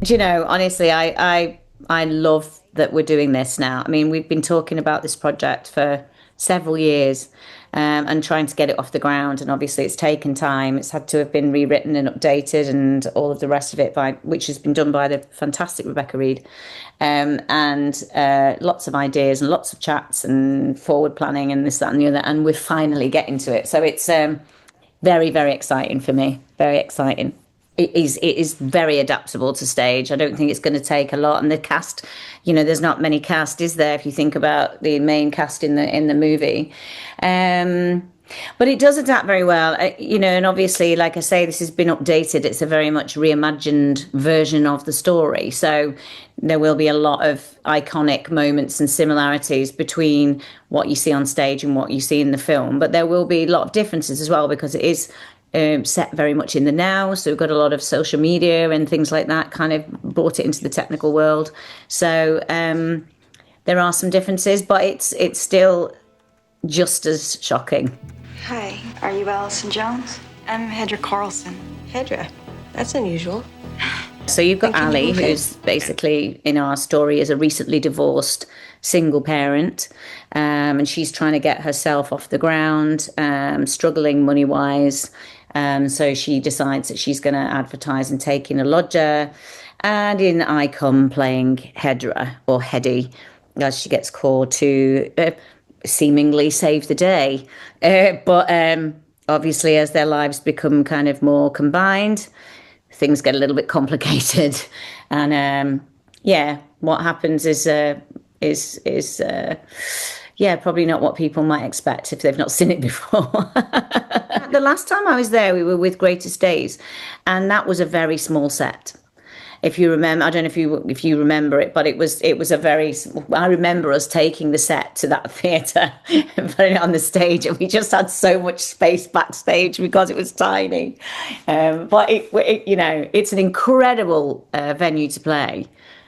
Do you know, honestly, I love that we're doing this now. I mean, we've been talking about this project for several years, and trying to get it off the ground. And obviously, it's taken time. It's had to have been rewritten and updated, and all of the rest of it, by which has been done by the fantastic Rebecca Reed, and lots of ideas and lots of chats and forward planning and this, that, and the other. And we're finally getting to it. So it's very, very exciting for me. Very exciting. It is very adaptable to stage. I don't think it's going to take a lot. And the cast, there's not many cast, is there? If you think about the main cast in the movie, but it does adapt very well. And obviously, like I say, this has been updated. It's a very much reimagined version of the story. So there will be a lot of iconic moments and similarities between what you see on stage and what you see in the film. But there will be a lot of differences as well, because it is set very much in the now. So we've got a lot of social media and things like that kind of brought it into the technical world. So there are some differences, but it's still just as shocking. Hi, are you Allison Jones? I'm Hedra Carlson. Hedra, that's unusual. So you've got Ali, who's basically in our story is a recently divorced single parent, and she's trying to get herself off the ground, struggling money-wise. So she decides that she's going to advertise and take in a lodger. And in I come playing Hedra, or Hedy, as she gets called, to seemingly save the day. But obviously, as their lives become kind of more combined, things get a little bit complicated. And what happens is probably not what people might expect if they've not seen it before. The last time I was there, we were with Greatest Days, and that was a very small set. If you remember, I don't know if you remember it, but it was a very. I remember us taking the set to that theatre and putting it on the stage, and we just had so much space backstage because it was tiny. But it's an incredible venue to play,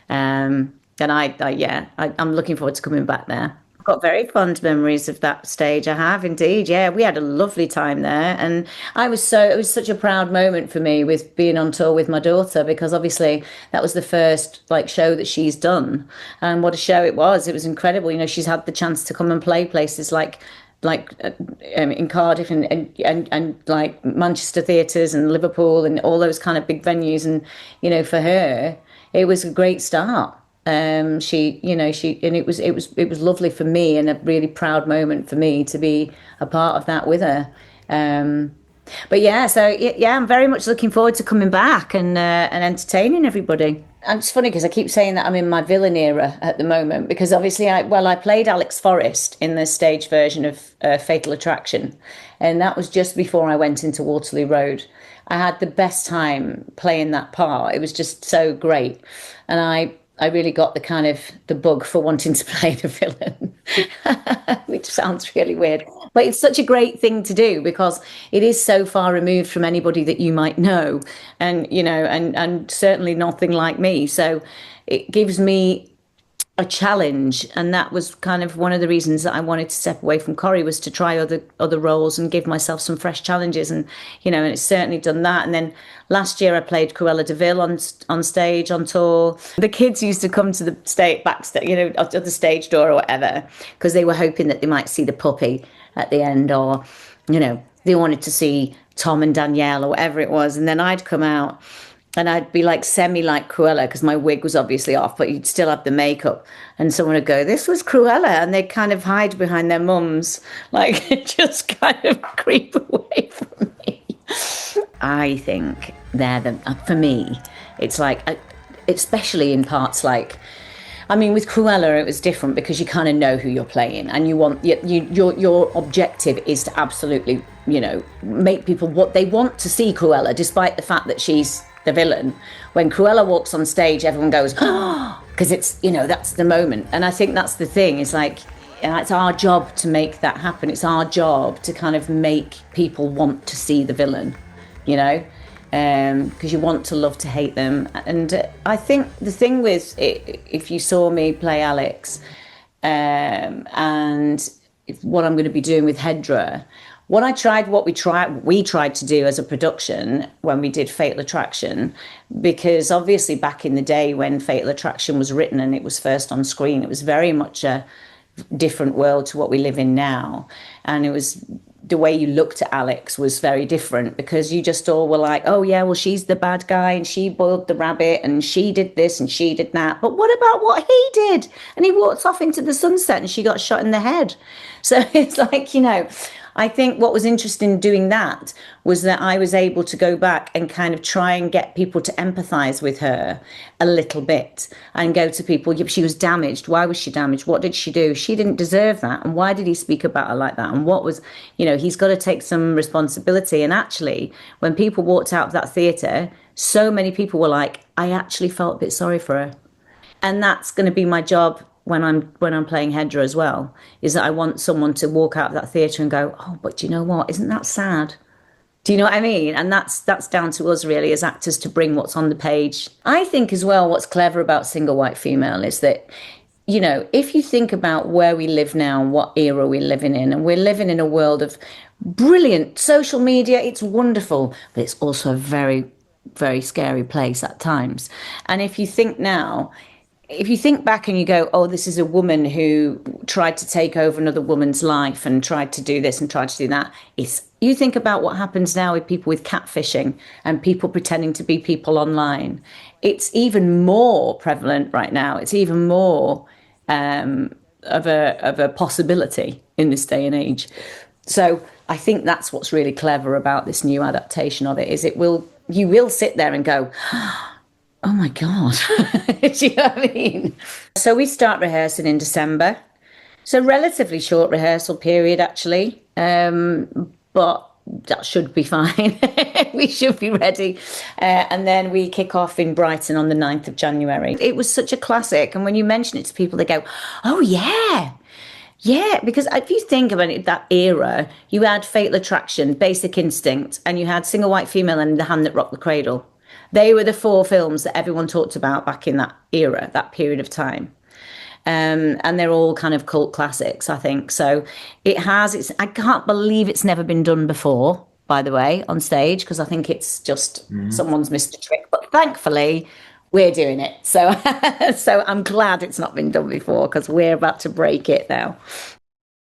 and I'm looking forward to coming back there. I've got very fond memories of that stage. I have indeed. Yeah, we had a lovely time there, and it was such a proud moment for me with being on tour with my daughter, because obviously that was the first show that she's done, and what a show it was. It was incredible. She's had the chance to come and play places like in Cardiff and like Manchester theatres and Liverpool and all those kind of big venues, and for her it was a great start. And it was lovely for me, and a really proud moment for me to be a part of that with her. But yeah, so yeah, I'm very much looking forward to coming back and entertaining everybody. And it's funny because I keep saying that I'm in my villain era at the moment, because obviously I played Alex Forrest in the stage version of Fatal Attraction, and that was just before I went into Waterloo Road. I had the best time playing that part. It was just so great, and I really got the bug for wanting to play the villain, which sounds really weird. But it's such a great thing to do, because it is so far removed from anybody that you might know, and and certainly nothing like me. So it gives me a challenge, and that was kind of one of the reasons that I wanted to step away from Corrie, was to try other roles and give myself some fresh challenges, and and it's certainly done that. And then last year I played Cruella de Vil on stage on tour. The kids used to come to the backstage, to the stage door or whatever, because they were hoping that they might see the puppy at the end, or they wanted to see Tom and Danielle or whatever it was. And then I'd come out, and I'd be semi like Cruella, because my wig was obviously off, but you'd still have the makeup. And someone would go, "This was Cruella," and they'd kind of hide behind their mums, just kind of creep away from me. I think for me, it's especially in parts with Cruella, it was different, because you kind of know who you're playing, and your objective is to absolutely, make people what they want to see Cruella, despite the fact that she's the villain. When Cruella walks on stage, everyone goes, "Oh," because it's, that's the moment. And I think that's the thing. It's it's our job to make that happen. It's our job to kind of make people want to see the villain, because you want to love to hate them. And I think the thing with it, if you saw me play Alex, and what I'm going to be doing with Hedra, we tried to do as a production when we did Fatal Attraction, because obviously back in the day when Fatal Attraction was written and it was first on screen, it was very much a different world to what we live in now. And it was, the way you looked at Alex was very different, because you just all were like, oh yeah, well, she's the bad guy and she boiled the rabbit and she did this and she did that. But what about what he did? And he walked off into the sunset and she got shot in the head. So it's like, I think what was interesting doing that was that I was able to go back and kind of try and get people to empathize with her a little bit and go to people, yeah, she was damaged. Why was she damaged? What did she do? She didn't deserve that. And why did he speak about her like that? And what was, he's got to take some responsibility. And actually, when people walked out of that theatre, so many people were like, I actually felt a bit sorry for her. And that's going to be my job when I'm playing Hedra as well, is that I want someone to walk out of that theatre and go, oh, but do you know what? Isn't that sad? Do you know what I mean? And that's down to us really as actors to bring what's on the page. I think as well, what's clever about Single White Female is that, if you think about where we live now and what era we're living in, and we're living in a world of brilliant social media, it's wonderful, but it's also a very, very scary place at times. And if you think back and you go, oh, this is a woman who tried to take over another woman's life and tried to do this and tried to do that. You think about what happens now with people with catfishing and people pretending to be people online. It's even more prevalent right now. It's even more of a possibility in this day and age. So I think that's what's really clever about this new adaptation of it, is you will sit there and go, oh my God. Do you know what I mean? So we start rehearsing in December. So relatively short rehearsal period, actually. But that should be fine. We should be ready. And then we kick off in Brighton on the 9th of January. It was such a classic. And when you mention it to people, they go, oh, yeah. Yeah, because if you think about it, that era, you had Fatal Attraction, Basic Instinct, and you had Single White Female and The Hand That Rocked the Cradle. They were the 4 films that everyone talked about back in that era, that period of time. And they're all kind of cult classics, I think. So I can't believe it's never been done before, by the way, on stage, because I think it's just someone's missed a trick. But thankfully, we're doing it. So I'm glad it's not been done before, because we're about to break it now.